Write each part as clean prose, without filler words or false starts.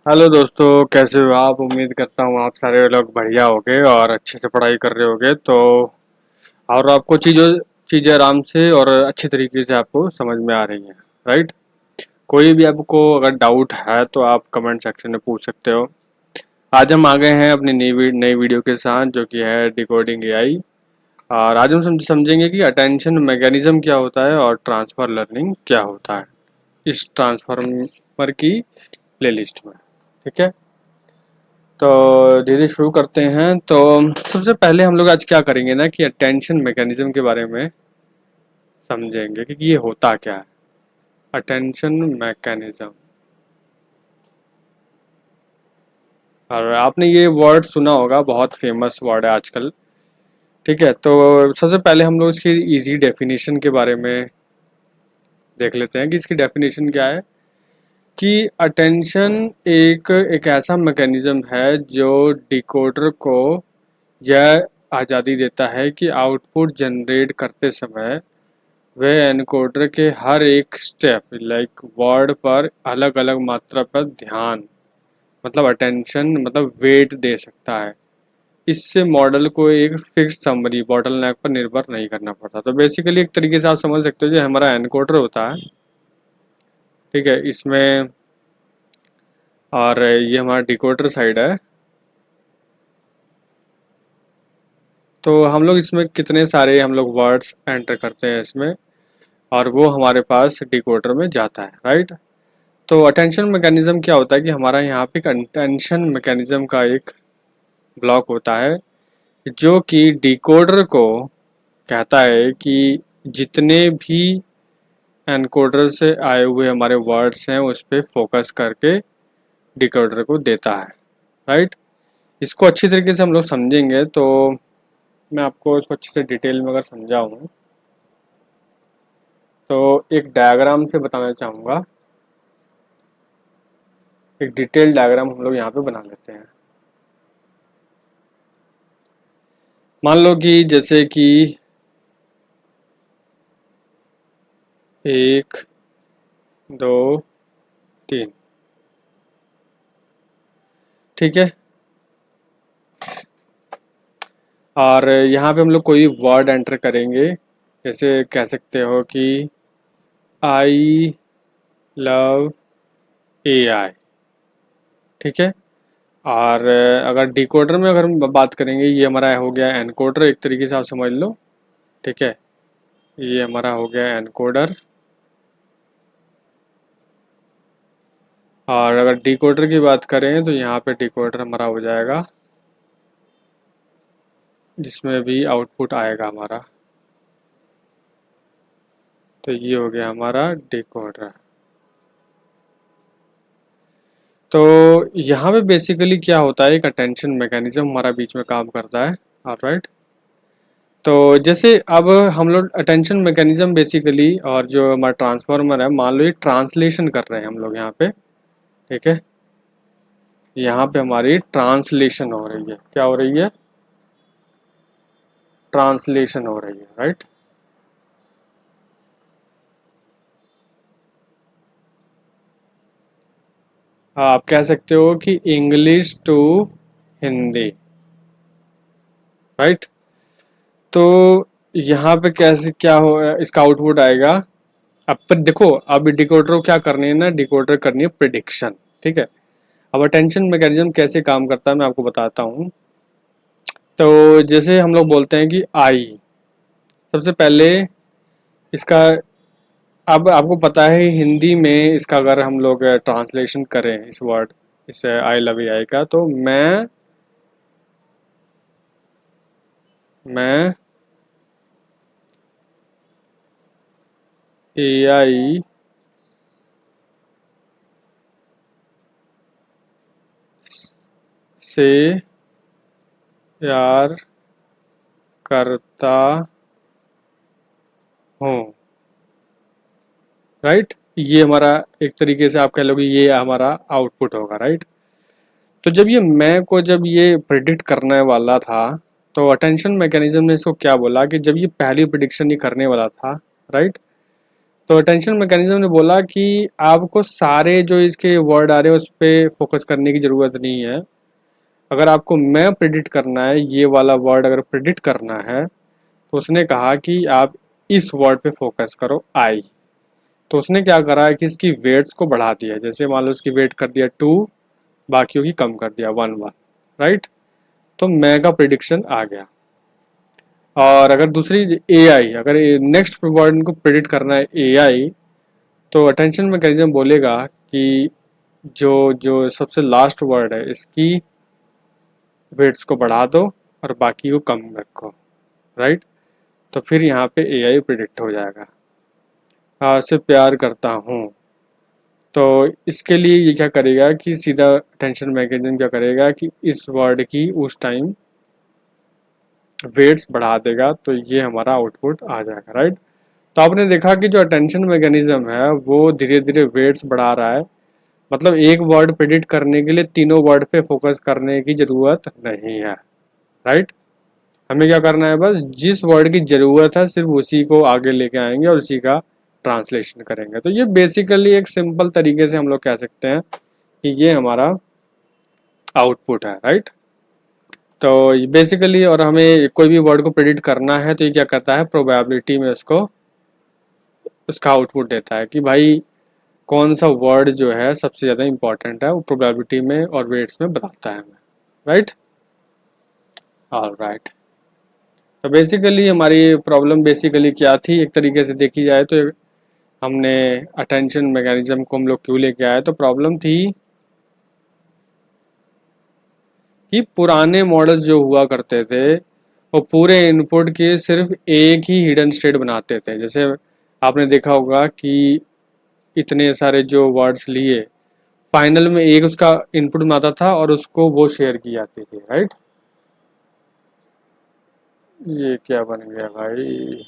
Hello दोस्तों, कैसे हो आप? उम्मीद करता हूँ आप सारे लोग बढ़िया होगे और अच्छे से पढ़ाई कर रहे होगे। तो और आपको चीज़ें आराम से और अच्छी तरीके से आपको समझ में आ रही हैं, राइट? कोई भी आपको अगर डाउट है तो आप कमेंट सेक्शन में पूछ सकते हो। आज हम आ गए हैं अपनी नई वीडियो के साथ, जो कि है डिकोडिंग एआई। और आज हम समझेंगे कि अटेंशन मैकेनिज्म क्या होता है और ट्रांसफर लर्निंग क्या होता है इस ट्रांसफार्मर की प्लेलिस्ट में। ठीक है, तो धीरे शुरू करते हैं। तो सबसे पहले हम लोग आज क्या करेंगे ना कि अटेंशन मैकेनिज्म के बारे में समझेंगे कि ये होता क्या है। अटेंशन मैकेनिज्म, और आपने ये वर्ड सुना होगा, बहुत फेमस वर्ड है आजकल। ठीक है, तो सबसे पहले हम लोग इसकी इजी डेफिनेशन के बारे में देख लेते हैं कि इसकी डेफिनेशन क्या है। कि अटेंशन एक एक ऐसा मैकेनिज्म है जो डिकोडर को यह आज़ादी देता है कि आउटपुट जनरेट करते समय वे एनकोडर के हर एक स्टेप लाइक वर्ड पर अलग अलग मात्रा पर ध्यान, मतलब अटेंशन, मतलब वेट दे सकता है। इससे मॉडल को एक फिक्स समरी बॉटलनेक पर निर्भर नहीं करना पड़ता। तो बेसिकली एक तरीके से आप समझ सकते हो जो हमारा एनकोडर होता है, ठीक है, इसमें, और ये हमारा डिकोडर साइड है। तो हम लोग इसमें कितने सारे हम लोग वर्ड्स एंटर करते हैं इसमें, और वो हमारे पास डिकोडर में जाता है, राइट? तो अटेंशन मैकेनिज्म क्या होता है कि हमारा यहाँ पे एक अटेंशन मैकेनिज्म का एक ब्लॉक होता है जो कि डिकोडर को कहता है कि जितने भी एनकोडर से आए हुए हमारे वर्ड्स हैं उस पर फोकस करके डिकोडर को देता है, राइट? इसको अच्छी तरीके से हम लोग समझेंगे तो मैं आपको इसको अच्छे से डिटेल में अगर समझाऊँ तो एक डायग्राम से बताना चाहूँगा। एक डिटेल डायग्राम हम लोग यहाँ पे बना लेते हैं। मान लो कि जैसे कि 1 2 3, ठीक है। और यहाँ पे हम लोग कोई वर्ड एंटर करेंगे, जैसे कह सकते हो कि आई लव एआई, ठीक है। और अगर डिकोडर में अगर हम बात करेंगे, ये हमारा हो गया एनकोडर, एक तरीके से आप समझ लो, ठीक है। ये हमारा हो गया एनकोडर। और अगर डिकोडर की बात करें तो यहाँ पे डिकोडर हमारा हो जाएगा जिसमें भी आउटपुट आएगा हमारा। तो ये हो गया हमारा डिकोडर। तो यहाँ पे बेसिकली क्या होता है, एक अटेंशन मैकेनिज्म हमारा बीच में काम करता है, ऑलराइट। तो जैसे अब हम लोग अटेंशन मैकेनिज्म बेसिकली, और जो हमारा ट्रांसफार्मर है, मान लो ये ट्रांसलेशन कर रहे हैं हम लोग यहाँ पे, ठीक है। यहाँ पे हमारी ट्रांसलेशन हो रही है, क्या हो रही है? ट्रांसलेशन हो रही है, राइट। आप कह सकते हो कि इंग्लिश टू हिंदी, राइट। तो यहाँ पे कैसे क्या हो, इसका आउटपुट आएगा। अब पर देखो, अब डिकोडर को क्या करनी है ना, डिकोडर करनी है प्रिडिक्शन, ठीक है। अब अटेंशन मैकेनिज्म कैसे काम करता है मैं आपको बताता हूँ। तो जैसे हम लोग बोलते हैं कि आई, सबसे पहले इसका, अब आपको पता है हिंदी में इसका अगर हम लोग ट्रांसलेशन करें इस वर्ड, इस आई लव आई का, तो मैं एआई से प्यार करता हूँ, राइट। ये हमारा एक तरीके से आप कह लो कि ये हमारा आउटपुट होगा, राइट। तो जब ये मैं को जब ये प्रिडिक्ट करने वाला था, तो अटेंशन मैकेनिज्म ने इसको क्या बोला कि जब ये पहली प्रिडिक्शन ही करने वाला था, राइट, तो अटेंशन मैकेनिज्म ने बोला कि आपको सारे जो इसके वर्ड आ रहे हैं उस पर फोकस करने की ज़रूरत नहीं है। अगर आपको मैं प्रिडिक्ट करना है, ये वाला वर्ड अगर प्रिडिक्ट करना है, तो उसने कहा कि आप इस वर्ड पे फोकस करो, आई। तो उसने क्या करा है कि इसकी वेट्स को बढ़ा दिया। जैसे मान लो इसकी वेट कर दिया 2, बाकियों की कम कर दिया 1 1, राइट। तो मैं का प्रिडिक्शन आ गया। और अगर दूसरी AI, अगर नेक्स्ट वर्ड को प्रिडिक्ट करना है AI, तो अटेंशन मैकेनिज्म बोलेगा कि जो जो सबसे लास्ट वर्ड है इसकी वेट्स को बढ़ा दो और बाकी को कम रखो, राइट। तो फिर यहाँ पे AI प्रिडिक्ट हो जाएगा। से प्यार करता हूँ। तो इसके लिए ये क्या करेगा कि सीधा अटेंशन मैकेनिज्म क्या करेगा कि इस वर्ड की उस टाइम वेट्स बढ़ा देगा, तो ये हमारा आउटपुट आ जाएगा, राइट। तो आपने देखा कि जो अटेंशन मैकेनिज्म है वो धीरे धीरे वेट्स बढ़ा रहा है। मतलब एक वर्ड प्रिडिक्ट करने के लिए तीनों वर्ड पे फोकस करने की ज़रूरत नहीं है, राइट। हमें क्या करना है, बस जिस वर्ड की ज़रूरत है सिर्फ उसी को आगे लेके आएंगे और उसी का ट्रांसलेशन करेंगे। तो ये बेसिकली एक सिंपल तरीके से हम लोग कह सकते हैं कि ये हमारा आउटपुट है, राइट। तो बेसिकली, और हमें कोई भी वर्ड को प्रेडिक्ट करना है तो ये क्या करता है, प्रोबेबिलिटी में उसको उसका आउटपुट देता है कि भाई कौन सा वर्ड जो है सबसे ज़्यादा इंपॉर्टेंट है, वो प्रोबेबिलिटी में और वेट्स में बताता है हमें, राइट। All right. तो बेसिकली हमारी प्रॉब्लम बेसिकली क्या थी, एक तरीके से देखी जाए तो हमने अटेंशन मैकेनिज्म को हम लोग क्यों लेके आए, तो प्रॉब्लम थी कि पुराने मॉडल्स जो हुआ करते थे वो पूरे इनपुट के सिर्फ एक ही हिडन स्टेट बनाते थे। जैसे आपने देखा होगा कि इतने सारे जो वर्ड्स लिए, फाइनल में एक उसका इनपुट बनाता था और उसको वो शेयर की जाती थी, राइट। ये क्या बन गया भाई,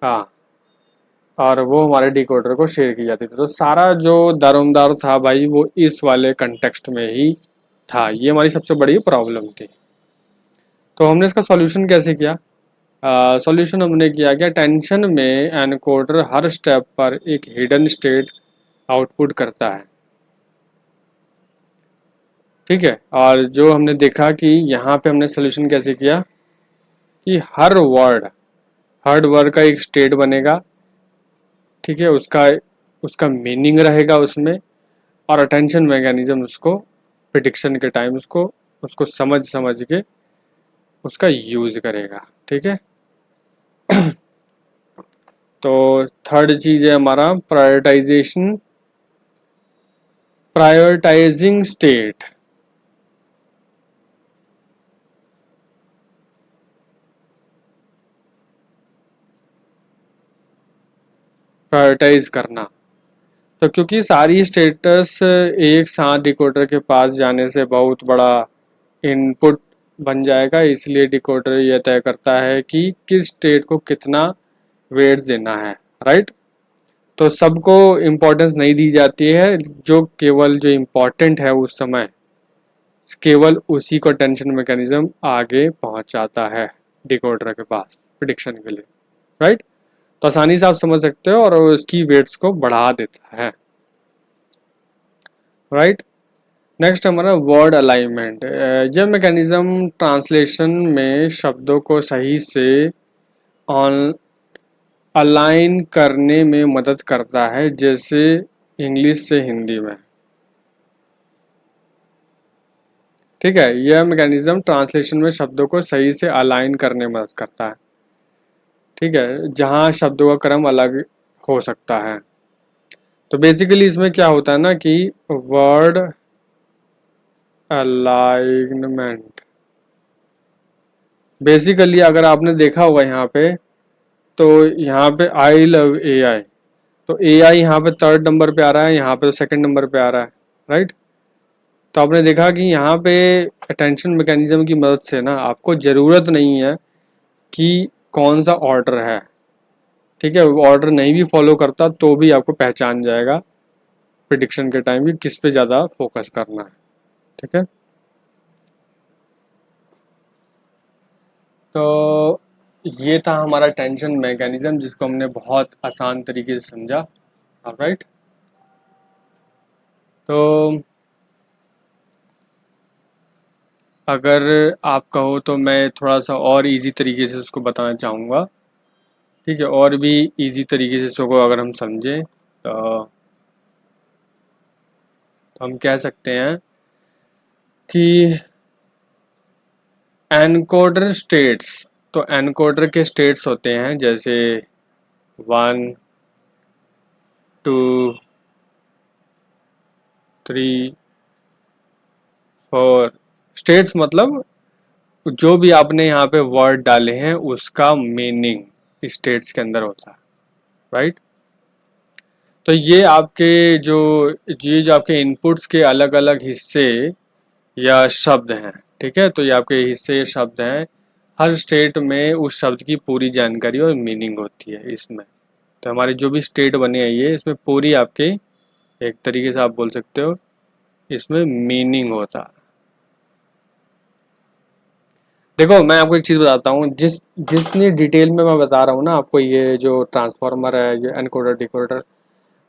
हाँ। और वो हमारे डिकोडर को शेयर की जाती थी। तो सारा जो दारोमदार था भाई वो इस वाले कंटेक्स्ट में ही था। ये हमारी सबसे बड़ी प्रॉब्लम थी। तो हमने इसका सॉल्यूशन कैसे किया, सॉल्यूशन हमने किया कि टेंशन में एनकोडर हर स्टेप पर एक हिडन स्टेट आउटपुट करता है, ठीक है। और जो हमने देखा कि यहाँ पे हमने सोल्यूशन कैसे किया कि हर वर्ड का एक स्टेट बनेगा, ठीक है। उसका उसका मीनिंग रहेगा उसमें, और अटेंशन मैकेनिज्म उसको प्रिडिक्शन के टाइम उसको उसको समझ समझ के उसका यूज करेगा, ठीक है। तो थर्ड चीज है हमारा प्रायोरिटाइजिंग स्टेट। प्रायोरिटाइज करना, तो क्योंकि सारी स्टेटस एक साथ डिकोडर के पास जाने से बहुत बड़ा इनपुट बन जाएगा, इसलिए डिकोडर यह तय करता है कि किस स्टेट को कितना वेट्स देना है, राइट। तो सबको इम्पोर्टेंस नहीं दी जाती है, जो केवल जो इम्पोर्टेंट है उस समय केवल उसी को टेंशन मैकेनिज्म आगे पहुंचाता है डिकोडर के पास प्रिडिक्शन के लिए, राइट। तो आसानी से आप समझ सकते हो, और उसकी वेट्स को बढ़ा देता है, राइट। नेक्स्ट हमारा वर्ड अलाइनमेंट। यह मैकेनिज्म ट्रांसलेशन में शब्दों को सही से ऑन अलाइन करने में मदद करता है, जैसे इंग्लिश से हिंदी में, ठीक है। यह मैकेनिज्म ट्रांसलेशन में शब्दों को सही से अलाइन करने में मदद करता है, ठीक है, जहाँ शब्दों का क्रम अलग हो सकता है। तो बेसिकली इसमें क्या होता है ना कि वर्ड अलाइनमेंट, बेसिकली अगर आपने देखा होगा यहाँ पे, तो यहाँ पे आई लव AI, तो AI यहाँ पे थर्ड नंबर पे आ रहा है, यहाँ पे तो सेकंड नंबर पे आ रहा है, राइट। तो आपने देखा कि यहाँ पे अटेंशन मैकेनिज्म की मदद से ना आपको ज़रूरत नहीं है कि कौन सा ऑर्डर है, ठीक है। ऑर्डर नहीं भी फॉलो करता तो भी आपको पहचान जाएगा प्रिडिक्शन के टाइम भी किस पे ज़्यादा फोकस करना है, ठीक है। तो ये था हमारा टेंशन मैकेनिज्म, जिसको हमने बहुत आसान तरीके से समझा। ऑलराइट, तो अगर आप कहो तो मैं थोड़ा सा और इजी तरीके से उसको बताना चाहूँगा। ठीक है, और भी इजी तरीके से इसको अगर हम समझें तो हम कह सकते हैं कि एनकोडर स्टेट्स, तो एनकोडर के स्टेट्स होते हैं जैसे 1, 2, 3, 4। स्टेट्स मतलब जो भी आपने यहाँ पे वर्ड डाले हैं उसका मीनिंग स्टेट्स के अंदर होता है। राइट, तो ये जो आपके इनपुट्स के अलग अलग हिस्से या शब्द हैं। ठीक है, तो ये आपके हिस्से शब्द हैं। हर स्टेट में उस शब्द की पूरी जानकारी और मीनिंग होती है इसमें। तो हमारे जो भी स्टेट बने हैं ये, इसमें पूरी आपके एक तरीके से आप बोल सकते हो इसमें मीनिंग होता है। देखो मैं आपको एक चीज़ बताता हूँ, जितनी डिटेल में मैं बता रहा हूँ ना आपको, ये जो ट्रांसफार्मर है, ये एनकोडर डिकोडर,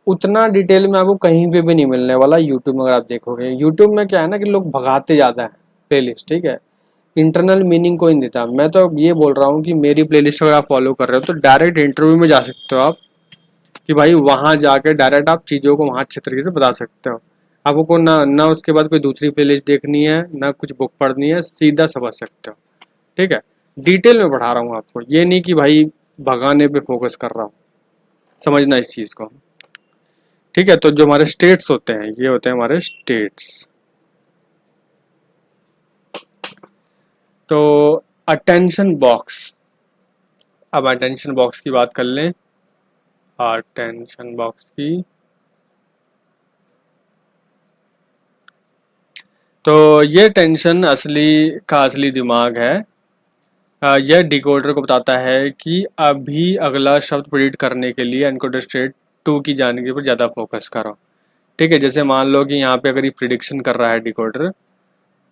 उतना डिटेल में आपको कहीं पे भी नहीं मिलने वाला यूट्यूब में। अगर आप देखोगे यूट्यूब में क्या है ना कि लोग भगाते ज़्यादा हैं प्लेलिस्ट। ठीक है, इंटरनल मीनिंग कोई नहीं देता। मैं तो ये बोल रहा हूँ कि मेरी प्लेलिस्ट अगर आप फॉलो कर रहे हो तो डायरेक्ट इंटरव्यू में जा सकते हो आप, कि भाई वहाँ जाके डायरेक्ट आप चीज़ों को वहाँ अच्छे तरीके से बता सकते हो। आपको ना ना उसके बाद कोई दूसरी प्लेलिस्ट देखनी है, ना कुछ बुक पढ़नी है, सीधा समझ सकते हो। ठीक है, डिटेल में पढ़ा रहा हूँ आपको, ये नहीं कि भाई भगाने पे फोकस कर रहा हूँ। समझना इस चीज़ को। ठीक है, तो जो हमारे स्टेट्स होते हैं ये होते हैं हमारे स्टेट्स। तो अटेंशन बॉक्स, अब अटेंशन बॉक्स की बात कर लें। अटेंशन बॉक्स की, तो ये टेंशन असली दिमाग है। यह डिकोडर को बताता है कि अभी अगला शब्द प्रिडिक्ट करने के लिए एनकोडर स्टेट 2 की जानकारी पर ज़्यादा फोकस करो। ठीक है, जैसे मान लो कि यहाँ पे अगर ये प्रिडिक्शन कर रहा है डिकोडर,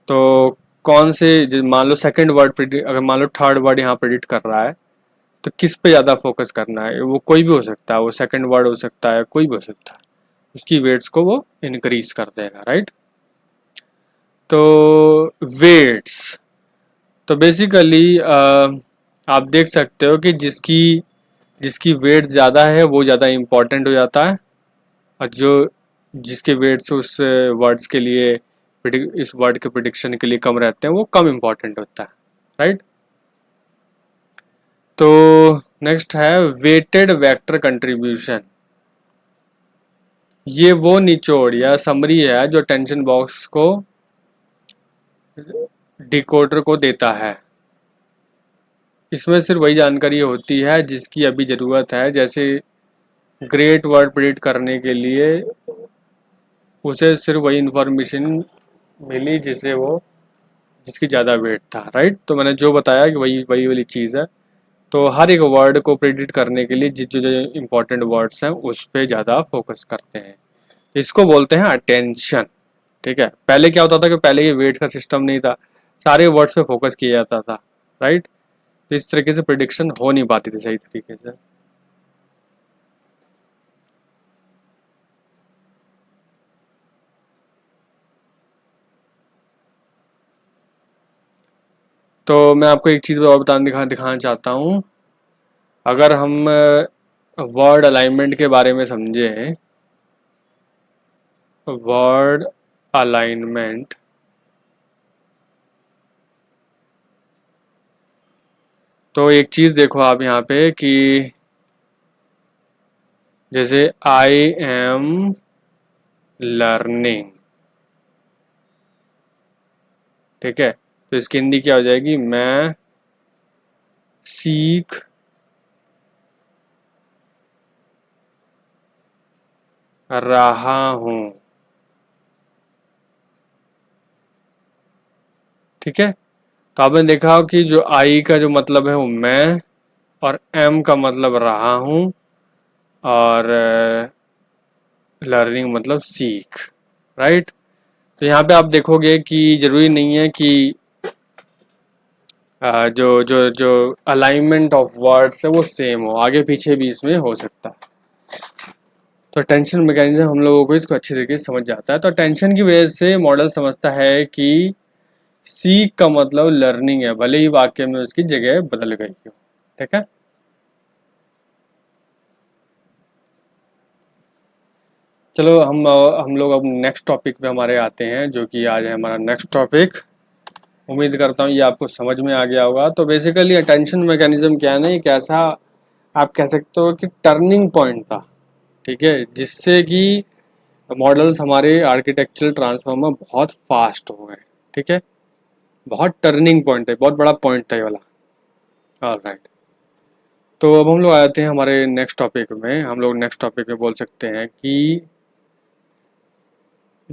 तो कौन से मान लो सेकंड वर्ड, अगर मान लो थर्ड वर्ड यहाँ प्रिडिक्ट कर रहा है, तो किस पे ज़्यादा फोकस करना है। वो कोई भी हो सकता है, वो सेकंड वर्ड हो सकता है, कोई भी हो सकता है। उसकी वेट्स को वो इंक्रीज कर देगा। राइट, तो वेट्स, तो बेसिकली आप देख सकते हो कि जिसकी जिसकी वेट ज़्यादा है वो ज़्यादा इम्पोर्टेंट हो जाता है, और जो जिसके वेट्स उस वर्ड्स के लिए इस वर्ड के प्रिडिक्शन के लिए कम रहते हैं वो कम इम्पोर्टेंट होता है। राइट, तो नेक्स्ट है वेटेड वेक्टर कंट्रीब्यूशन। ये वो निचोड़ या समरी है जो टेंशन बॉक्स को डिकोडर को देता है। इसमें सिर्फ वही जानकारी होती है जिसकी अभी ज़रूरत है। जैसे ग्रेट वर्ड प्रिडिक्ट करने के लिए उसे सिर्फ वही इंफॉर्मेशन मिली जिसकी ज़्यादा वेट था। राइट, तो मैंने जो बताया कि वही वही वाली चीज़ है। तो हर एक वर्ड को प्रिडिक्ट करने के लिए जो जो इम्पोर्टेंट वर्ड्स हैं उस पर ज़्यादा फोकस करते हैं। इसको बोलते हैं अटेंशन। ठीक है, पहले क्या होता था कि पहले ये वेट का सिस्टम नहीं था, सारे वर्ड्स पे फोकस किया जाता था। राइट, तो इस तरीके से प्रिडिक्शन हो नहीं पाती थी सही तरीके से। तो मैं आपको एक चीज़ और दिखाना चाहता हूँ। अगर हम वर्ड अलाइनमेंट के बारे में समझें, वर्ड अलाइनमेंट, तो एक चीज़ देखो आप यहाँ पे कि जैसे आई एम लर्निंग। ठीक है, तो इसकी हिंदी क्या हो जाएगी, मैं सीख रहा हूँ। ठीक है, तो आपने देखा कि जो आई का जो मतलब है वो मैं, और एम का मतलब रहा हूँ, और लर्निंग मतलब सीख। राइट, तो यहाँ पे आप देखोगे कि ज़रूरी नहीं है कि जो जो जो अलाइनमेंट ऑफ वर्ड्स है वो सेम हो, आगे पीछे भी इसमें हो सकता है। तो टेंशन मैकेनिज्म हम लोगों को इसको अच्छी तरीके से समझ जाता है। तो टेंशन की वजह से मॉडल समझता है कि सीख का मतलब लर्निंग है, भले ही वाक्य में उसकी जगह बदल गई हो। ठीक है, चलो हम लोग अब नेक्स्ट टॉपिक पे हमारे आते हैं, जो कि आज है हमारा नेक्स्ट टॉपिक। उम्मीद करता हूँ ये आपको समझ में आ गया होगा। तो बेसिकली अटेंशन मैकेनिज्म क्या है ना, एक ऐसा आप कह सकते हो कि टर्निंग पॉइंट था, ठीक है, जिससे कि मॉडल्स हमारे आर्किटेक्चरल ट्रांसफॉर्म में बहुत फास्ट हो गए। ठीक है, बहुत टर्निंग पॉइंट है, बहुत बड़ा पॉइंट था ये वाला। ऑलराइट, तो अब हम लोग आते हैं हमारे नेक्स्ट टॉपिक में। हम लोग नेक्स्ट टॉपिक में बोल सकते हैं कि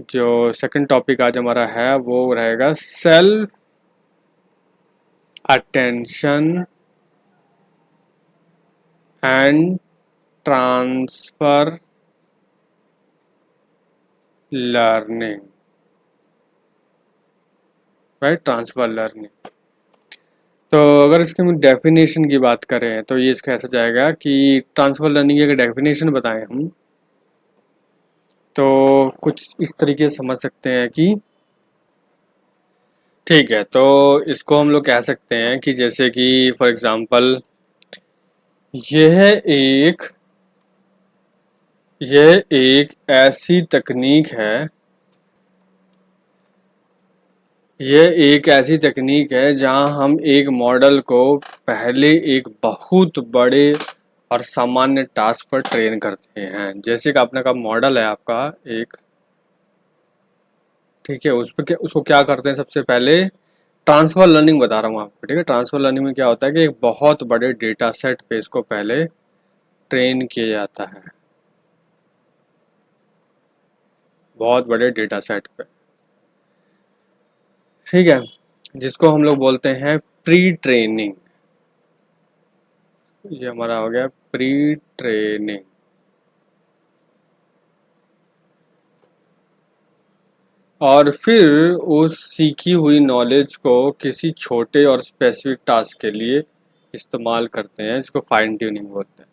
जो सेकंड टॉपिक आज हमारा है वो रहेगा self attention and transfer learning. Right, transfer learning. तो अगर इसके हम डेफिनेशन की बात करें तो ये इसका ऐसा जाएगा कि ट्रांसफर लर्निंग की अगर डेफिनेशन बताएं हम, तो कुछ इस तरीके से समझ सकते हैं कि ठीक है, तो इसको हम लोग कह सकते हैं कि जैसे कि फॉर एग्जांपल यह एक यह एक ऐसी तकनीक है, यह एक ऐसी तकनीक है जहां हम एक मॉडल को पहले एक बहुत बड़े और सामान्य टास्क पर ट्रेन करते हैं। जैसे कि आपने का मॉडल है आपका एक, ठीक है, उस पर उसको क्या करते हैं, सबसे पहले ट्रांसफर लर्निंग बता रहा हूँ आपको। ठीक है, ट्रांसफर लर्निंग में क्या होता है कि एक बहुत बड़े डेटा सेट पे इसको पहले ट्रेन किया जाता है, बहुत बड़े डेटा सेट पे। ठीक है, जिसको हम लोग बोलते हैं प्री ट्रेनिंग। ये हमारा हो गया प्री ट्रेनिंग। और फिर उस सीखी हुई नॉलेज को किसी छोटे और स्पेसिफिक टास्क के लिए इस्तेमाल करते हैं, जिसको फाइन ट्यूनिंग बोलते हैं।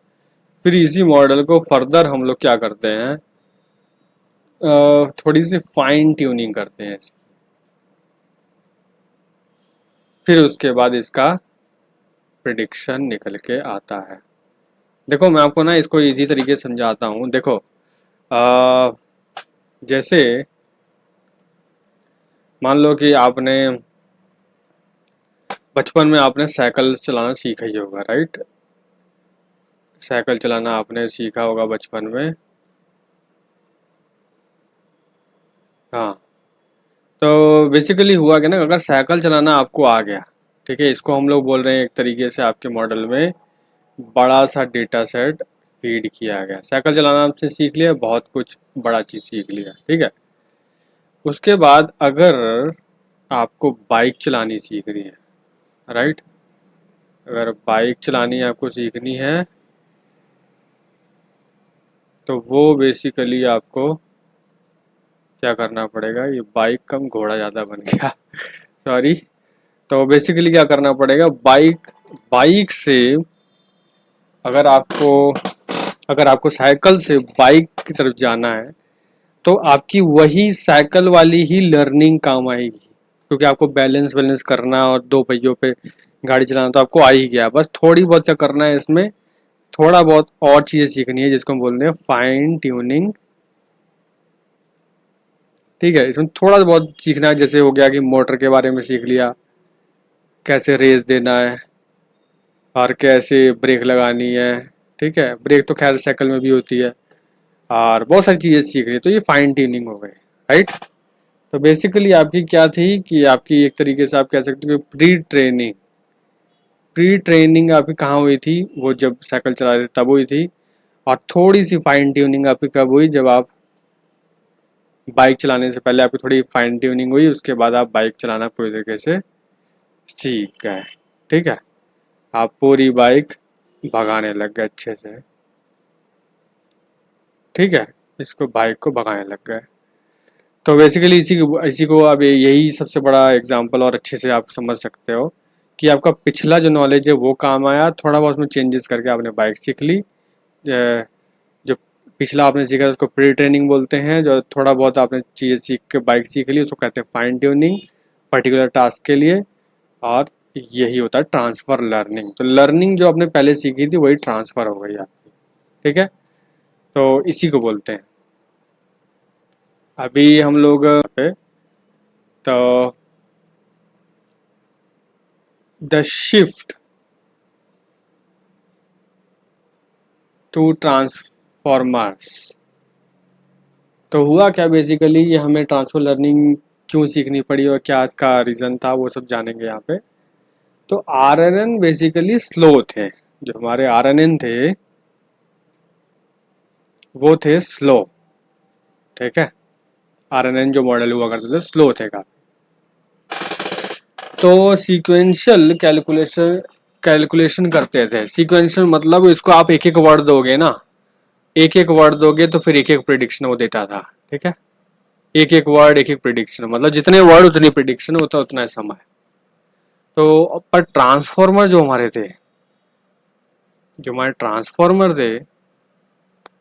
फिर इसी मॉडल को फर्दर हम लोग क्या करते हैं, थोड़ी सी फाइन ट्यूनिंग करते हैं इसकी। फिर उसके बाद इसका प्रिडिक्शन निकल के आता है। देखो मैं आपको ना इसको इजी तरीके से समझाता हूँ। देखो जैसे मान लो कि आपने बचपन में आपने साइकिल चलाना सीखा ही होगा, राइट। साइकिल चलाना आपने सीखा होगा बचपन में। हाँ, तो बेसिकली हुआ क्या ना, अगर साइकिल चलाना आपको आ गया, ठीक है, इसको हम लोग बोल रहे हैं एक तरीके से आपके मॉडल में बड़ा सा डेटा सेट फीड किया गया। साइकिल चलाना आपसे सीख लिया, बहुत कुछ बड़ा चीज़ सीख लिया, ठीक है। उसके बाद अगर आपको बाइक चलानी सीखनी है, राइट, अगर बाइक चलानी आपको सीखनी है तो वो बेसिकली आपको क्या करना पड़ेगा, ये बाइक कम घोड़ा ज़्यादा बन गया सॉरी। तो बेसिकली क्या करना पड़ेगा, बाइक बाइक से अगर आपको अगर आपको साइकिल से बाइक की तरफ जाना है तो आपकी वही साइकिल वाली ही लर्निंग काम आएगी, क्योंकि आपको बैलेंस बैलेंस करना और दो पहियों पे गाड़ी चलाना तो आपको आ ही गया। बस थोड़ी बहुत क्या करना है इसमें, थोड़ा बहुत और चीज़ें सीखनी है, जिसको हम बोलते हैं फाइन ट्यूनिंग। ठीक है, इसमें थोड़ा बहुत सीखना है, जैसे हो गया कि मोटर के बारे में सीख लिया, कैसे रेस देना है और कैसे ब्रेक लगानी है। ठीक है, ब्रेक तो खैर साइकिल में भी होती है, और बहुत सारी चीज़ें सीख रही है, तो ये फाइन ट्यूनिंग हो गई, राइट। तो बेसिकली आपकी क्या थी कि आपकी एक तरीके से आप कह सकते हो प्री ट्रेनिंग आपकी कहाँ हुई थी, वो जब साइकिल चला रहे थे तब हुई थी। और थोड़ी सी फाइन ट्यूनिंग आपकी कब हुई, जब आप बाइक चलाने से पहले आपकी थोड़ी फाइन ट्यूनिंग हुई, उसके बाद आप बाइक चलाना पूरी तरीके से सीख गए। ठीक है, आप पूरी बाइक भगाने लग गए अच्छे से। ठीक है, इसको बाइक को भगाने लग गए। तो बेसिकली इसी को आप यही सबसे बड़ा एग्जांपल और अच्छे से आप समझ सकते हो कि आपका पिछला जो नॉलेज है वो काम आया, थोड़ा बहुत में चेंजेस करके आपने बाइक सीख ली। जो पिछला आपने सीखा उसको प्री ट्रेनिंग बोलते हैं, जो थोड़ा बहुत आपने चीज़ें सीख के बाइक सीख ली उसको कहते हैं फाइन ट्यूनिंग पर्टिकुलर टास्क के लिए। और यही होता है ट्रांसफ़र लर्निंग। तो लर्निंग जो आपने पहले सीखी थी वही ट्रांसफ़र हो गई आपकी, ठीक है। तो इसी को बोलते हैं। अभी हम लोग पे तो द शिफ्ट टू ट्रांसफॉर्मर्स। तो हुआ क्या बेसिकली, ये हमें ट्रांसफर लर्निंग क्यों सीखनी पड़ी और क्या इसका रीज़न था वो सब जानेंगे यहाँ पे। तो आरएनएन बेसिकली स्लो थे, जो हमारे आरएनएन थे वो थे स्लो, ठीक है। आरएनएन जो मॉडल हुआ करते थे स्लो थे काफ़ी। तो सीक्वेंशियल कैलकुलेशन करते थे। सीक्वेंशियल मतलब इसको आप एक एक वर्ड दोगे ना, एक एक वर्ड दोगे तो फिर एक एक प्रिडिक्शन वो देता था, ठीक है। एक एक वर्ड एक एक प्रिडिक्शन, मतलब जितने वर्ड उतनी प्रिडिक्शन, होता उतना समय। तो पर ट्रांसफॉर्मर जो हमारे ट्रांसफॉर्मर थे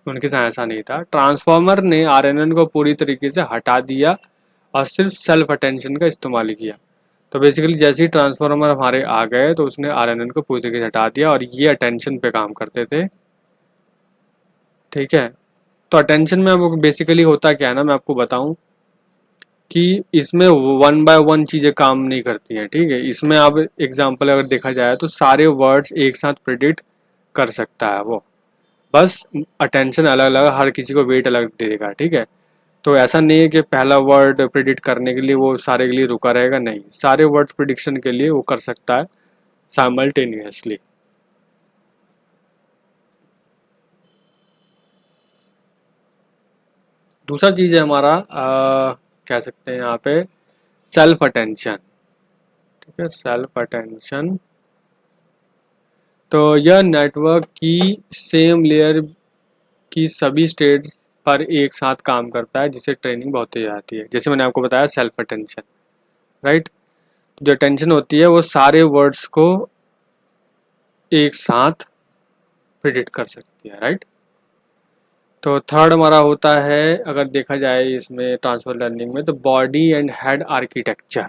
उनके साथ ऐसा नहीं था। ट्रांसफॉर्मर ने आरएनएन को पूरी तरीके से हटा दिया और सिर्फ सेल्फ अटेंशन का इस्तेमाल किया। तो बेसिकली जैसे ही ट्रांसफार्मर हमारे आ गए तो उसने आरएनएन को पूरी तरीके से हटा दिया और ये अटेंशन पे काम करते थे, ठीक है। तो अटेंशन में अब बेसिकली होता क्या है ना, मैं आपको बताऊं कि इसमें वन बाय वन चीज़ें काम नहीं करती हैं, ठीक है। इसमें अब एग्जांपल अगर देखा जाए तो सारे वर्ड्स एक साथ प्रिडिक्ट कर सकता है वो, बस अटेंशन अलग अलग, हर किसी को वेट अलग देगा, ठीक है। तो ऐसा नहीं है कि पहला वर्ड प्रिडिक्ट करने के लिए वो सारे के लिए रुका रहेगा, नहीं, सारे वर्ड्स प्रिडिक्शन के लिए वो कर सकता है साइमल्टेनियसली। दूसरा चीज़ है हमारा कह सकते हैं यहाँ पे सेल्फ अटेंशन, ठीक है, सेल्फ अटेंशन। तो यह नेटवर्क की सेम लेयर की सभी स्टेट्स पर एक साथ काम करता है, जिससे ट्रेनिंग बहुत तेज आती है। जैसे मैंने आपको बताया सेल्फ अटेंशन, राइट। जो अटेंशन होती है वो सारे वर्ड्स को एक साथ प्रिडिक्ट कर सकती है, राइट। तो थर्ड हमारा होता है, अगर देखा जाए इसमें ट्रांसफर लर्निंग में, तो बॉडी एंड हेड आर्किटेक्चर।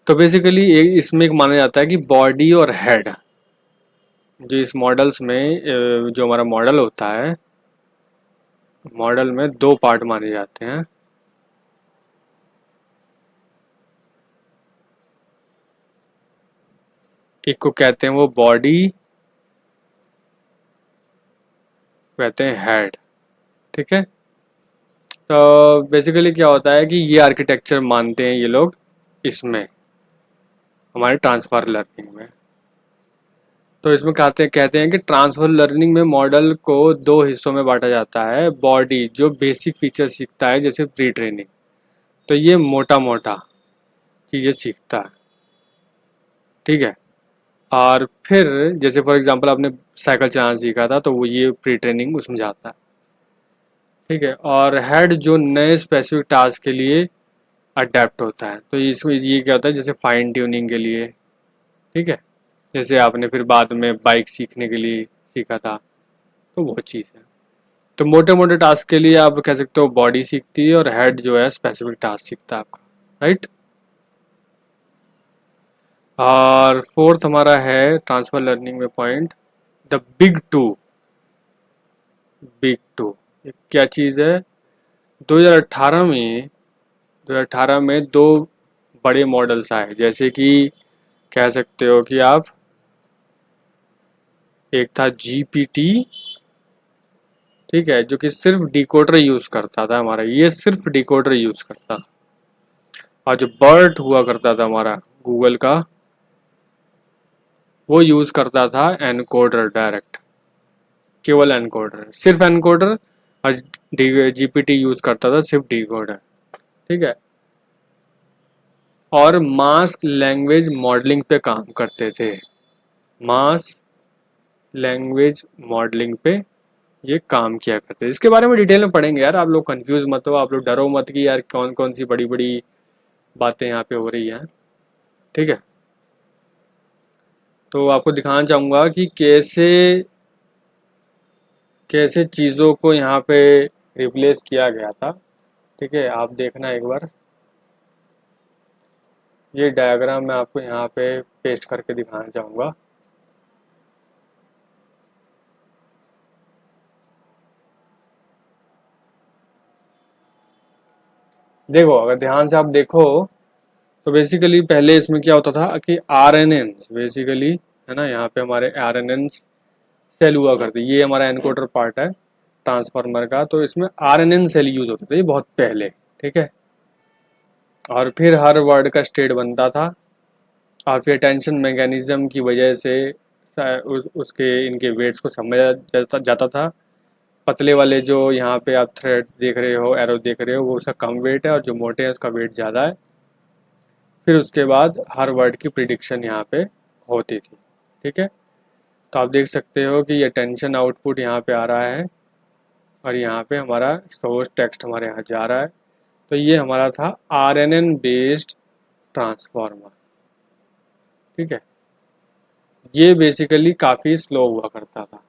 तो बेसिकली इसमें एक माना जाता है कि बॉडी और हेड, जो इस मॉडल्स में जो हमारा मॉडल होता है, मॉडल में दो पार्ट माने जाते हैं। एक को कहते हैं वो बॉडी, कहते हैं हेड, ठीक है। तो बेसिकली क्या होता है कि ये आर्किटेक्चर मानते हैं ये लोग इसमें, हमारे ट्रांसफर लर्निंग में। तो इसमें कहते हैं कि ट्रांसफर लर्निंग में मॉडल को दो हिस्सों में बांटा जाता है। बॉडी जो बेसिक फीचर सीखता है जैसे प्री ट्रेनिंग, तो ये मोटा मोटा चीज़ें सीखता है, ठीक है। और फिर जैसे फॉर एग्जांपल आपने साइकिल चलाना सीखा था तो वो ये प्री ट्रेनिंग उसमें जाता है, ठीक है। और हेड जो नए स्पेसिफिक टास्क के लिए अडेप्ट होता है, तो इसमें ये क्या होता है, जैसे फाइन ट्यूनिंग के लिए, ठीक है। जैसे आपने फिर बाद में बाइक सीखने के लिए सीखा था, तो वो चीज़ है। तो मोटे मोटे टास्क के लिए आप कह सकते हो बॉडी सीखती है और हेड जो है स्पेसिफिक टास्क सीखता है आपका, राइट। और फोर्थ हमारा है ट्रांसफर लर्निंग में point, the big two. Big two क्या चीज़ है, 2018 में 2018 में दो बड़े मॉडल्स आए, जैसे कि कह सकते हो कि आप, एक था जीपीटी, ठीक है, जो कि सिर्फ डिकोडर यूज़ करता था हमारा, ये सिर्फ डिकोडर यूज़ करता था। और जो बर्ट हुआ करता था हमारा गूगल का, वो यूज़ करता था एनकोडर डायरेक्ट, केवल एनकोडर, सिर्फ एनकोडर। और जीपीटी यूज़ करता था सिर्फ डिकोडर, ठीक है। और मास लैंग्वेज मॉडलिंग पे काम करते थे, मास लैंग्वेज मॉडलिंग पे ये काम किया करते थे। इसके बारे में डिटेल में पढ़ेंगे यार, आप लोग कंफ्यूज मत हो, आप लोग डरो मत कि यार कौन कौन सी बड़ी बड़ी बातें यहाँ पे हो रही हैं। ठीक है। तो आपको दिखाना चाहूँगा कि कैसे कैसे चीज़ों को यहाँ पे रिप्लेस किया गया था। ठीक है, आप देखना एक बार, ये डायग्राम मैं आपको यहाँ पे पेस्ट करके दिखाना चाहूँगा। देखो, अगर ध्यान से आप देखो तो बेसिकली पहले इसमें क्या होता था कि आर एन एन बेसिकली, है ना, यहाँ पे हमारे आर एन एन सेल हुआ करते, ये हमारा एनकोडर पार्ट है ट्रांसफार्मर का, तो इसमें R N N cell use होते थे ये बहुत पहले। ठीक है, और फिर हर वर्ड का स्टेट बनता था, और फिर टेंशन मैकेनिज्म की वजह से उसके इनके वेट्स को समझा जाता था। पतले वाले जो यहाँ पे आप थ्रेड्स देख रहे हो, एरो देख रहे हो, वो उसका कम वेट है, और जो मोटे हैं उसका वेट ज़्यादा है। फिर उसके बाद हर वर्ड की प्रिडिक्शन यहाँ पे होती थी। ठीक है, तो आप देख सकते हो कि ये टेंशन आउटपुट यहाँ पे आ रहा है, और यहाँ पे हमारा सोर्स टेक्स्ट हमारे यहाँ जा रहा है। तो ये हमारा था R N N based transformer. ठीक है, ये बेसिकली काफ़ी स्लो हुआ करता था।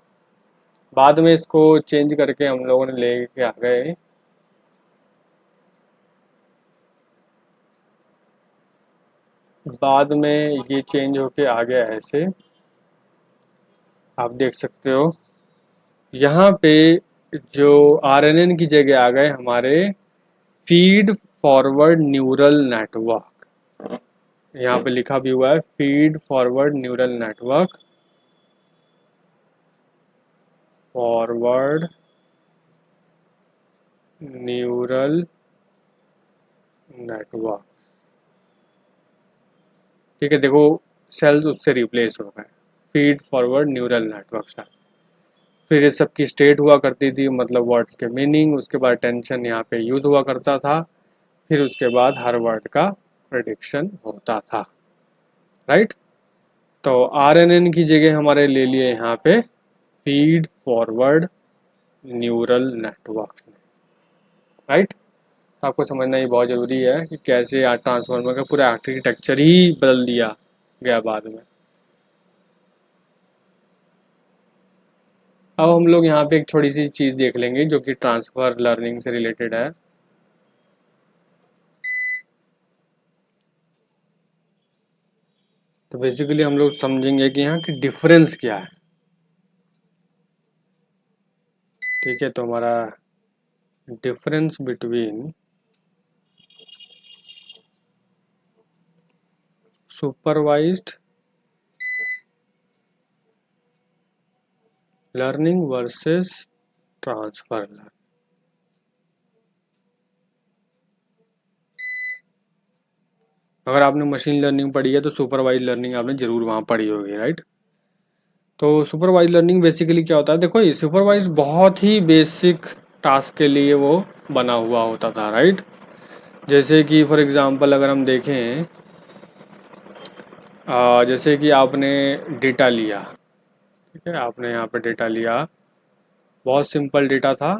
बाद में इसको चेंज करके हम लोगों ने लेके आ गए बाद में ये चेंज होके आ गया ऐसे, आप देख सकते हो यहाँ पे जो आरएनएन की जगह आ गए हमारे फीड फॉरवर्ड न्यूरल नेटवर्क। यहाँ पे लिखा भी हुआ है feed forward neural network, forward neural network. ठीक है, देखो सेल्स उससे रिप्लेस हो गए, फीड फॉरवर्ड न्यूरल नेटवर्क से। फिर इस सब की स्टेट हुआ करती थी, मतलब वर्ड्स के मीनिंग, उसके बाद टेंशन यहाँ पे यूज हुआ करता था, फिर उसके बाद हर वर्ड का प्रेडिक्शन होता था। राइट, तो आर एन एन की जगह हमारे ले लिए यहाँ पे feed forward neural network. Right, आपको समझना ये बहुत ज़रूरी है कि कैसे ट्रांसफार्मर का पूरा आर्किटेक्चर ही बदल दिया गया बाद में। अब हम लोग यहाँ पे एक छोटी सी चीज़ देख लेंगे जो कि ट्रांसफर लर्निंग से रिलेटेड है। तो बेसिकली हम लोग समझेंगे कि यहाँ की डिफरेंस क्या है। ठीक है, तो हमारा difference between supervised learning versus transfer learning. अगर आपने मशीन लर्निंग पढ़ी है तो सुपरवाइज लर्निंग आपने जरूर वहाँ पढ़ी होगी। राइट, तो सुपरवाइज लर्निंग बेसिकली क्या होता है, देखो ये सुपरवाइज बहुत ही बेसिक टास्क के लिए वो बना हुआ होता था। राइट, जैसे कि फॉर एग्जांपल अगर हम देखें, जैसे कि आपने डेटा लिया, ठीक है, आपने यहाँ पे डेटा लिया, बहुत सिंपल डेटा था।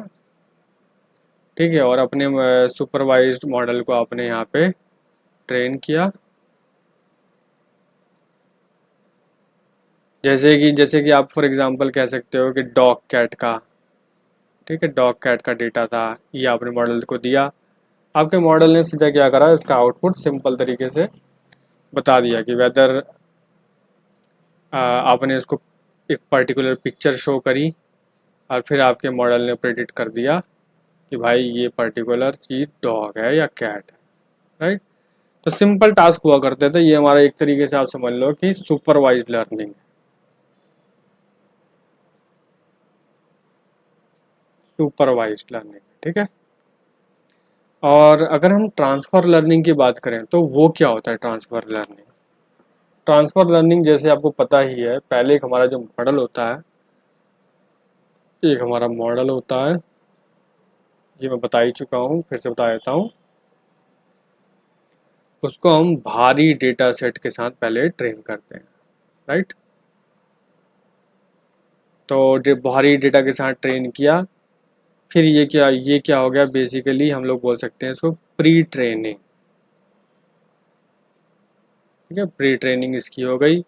ठीक है, और अपने सुपरवाइज्ड मॉडल को आपने यहाँ पे ट्रेन किया। जैसे कि आप फॉर एग्जांपल कह सकते हो कि डॉग कैट का, ठीक है, डॉग कैट का डेटा था, ये आपने मॉडल को दिया। आपके मॉडल ने सीधा क्या करा, इसका आउटपुट सिंपल तरीके से बता दिया कि वेदर, आपने इसको एक पर्टिकुलर पिक्चर शो करी, और फिर आपके मॉडल ने प्रेडिक्ट कर दिया कि भाई ये पर्टिकुलर चीज़ डॉग है या कैट है। राइट, तो सिंपल टास्क हुआ करते थे, ये हमारा एक तरीके से आप समझ लो कि सुपरवाइज्ड लर्निंग, सुपरवाइज्ड लर्निंग। ठीक है, और अगर हम ट्रांसफर लर्निंग की बात करें तो वो क्या होता है ट्रांसफर लर्निंग। ट्रांसफर लर्निंग जैसे आपको पता ही है, पहले एक हमारा जो मॉडल होता है, एक हमारा मॉडल होता है, ये मैं बता ही चुका हूँ, फिर से बता देता हूँ। उसको हम भारी डेटा सेट के साथ पहले ट्रेन करते हैं। राइट, तो भारी डेटा के साथ ट्रेन किया, फिर ये क्या हो गया, बेसिकली हम लोग बोल सकते हैं इसको प्री ट्रेनिंग। ठीक है, प्री ट्रेनिंग इसकी हो गई।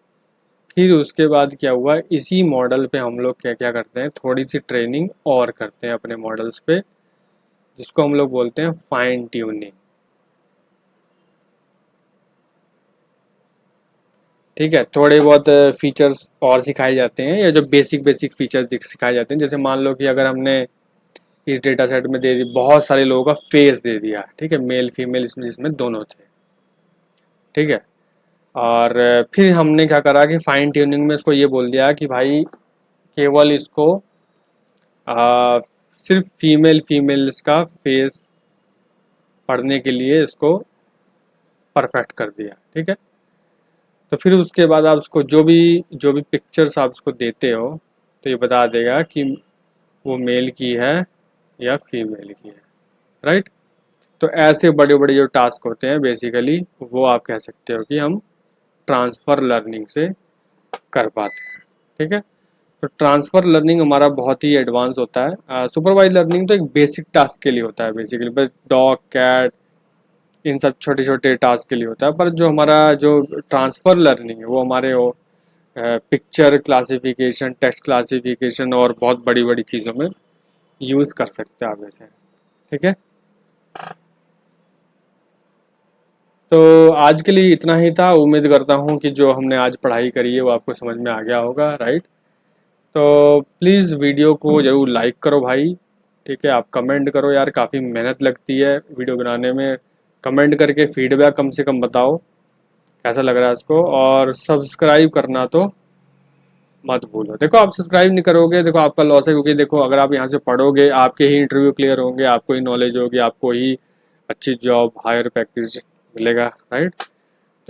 फिर उसके बाद क्या हुआ, इसी मॉडल पे हम लोग क्या क्या करते हैं, थोड़ी सी ट्रेनिंग और करते हैं अपने मॉडल्स पे, जिसको हम लोग बोलते हैं फाइन ट्यूनिंग। ठीक है, थोड़े बहुत फीचर्स और सिखाए जाते हैं, या जो बेसिक बेसिक फीचर्स सिखाए जाते हैं। जैसे मान लो कि अगर हमने इस डेटा सेट में दे दी, बहुत सारे लोगों का फेस दे दिया, ठीक है, मेल फीमेल इसमें, जिसमें दोनों थे, ठीक है। और फिर हमने क्या करा कि फाइन ट्यूनिंग में इसको ये बोल दिया कि भाई केवल इसको आ, सिर्फ फीमेल फीमेल्स का फेस पढ़ने के लिए इसको परफेक्ट कर दिया, ठीक है। तो फिर उसके बाद आप उसको जो भी पिक्चर्स आप उसको देते हो, तो ये बता देगा कि वो मेल की है या फीमेल की है, राइट। तो ऐसे बड़े बड़े जो टास्क होते हैं बेसिकली, वो आप कह सकते हो कि हम ट्रांसफ़र लर्निंग से कर पाते हैं, ठीक है। तो ट्रांसफ़र लर्निंग हमारा बहुत ही एडवांस होता है। सुपरवाइज लर्निंग तो एक बेसिक टास्क के लिए होता है बेसिकली, बस डॉग कैट इन सब छोटे छोटे टास्क के लिए होता है। पर जो हमारा जो ट्रांसफ़र लर्निंग है, वो हमारे वो पिक्चर क्लासिफिकेशन, टेक्स्ट क्लासिफिकेशन और बहुत बड़ी बड़ी चीज़ों में यूज़ कर सकते हैं आप इसे, ठीक है। तो आज के लिए इतना ही था। उम्मीद करता हूँ कि जो हमने आज पढ़ाई करी है वो आपको समझ में आ गया होगा, राइट। तो प्लीज़ वीडियो को ज़रूर लाइक करो भाई, ठीक है। आप कमेंट करो यार, काफ़ी मेहनत लगती है वीडियो बनाने में। कमेंट करके फीडबैक कम से कम बताओ कैसा लग रहा है इसको, और सब्सक्राइब करना तो मत भूलो। देखो आप सब्सक्राइब नहीं करोगे, देखो आपका लॉस है, क्योंकि देखो अगर आप यहाँ से पढ़ोगे, आपके ही इंटरव्यू क्लियर होंगे, आपको ही नॉलेज होगी, आपको ही अच्छी जॉब हायर पैकेज मिलेगा, राइट।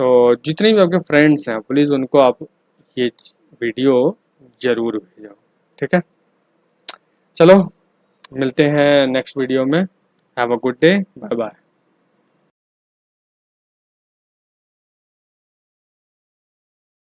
तो जितने भी आपके फ्रेंड्स हैं, प्लीज़ उनको आप ये वीडियो ज़रूर भेजो, ठीक है। चलो मिलते हैं नेक्स्ट वीडियो में। Have a good day, bye bye.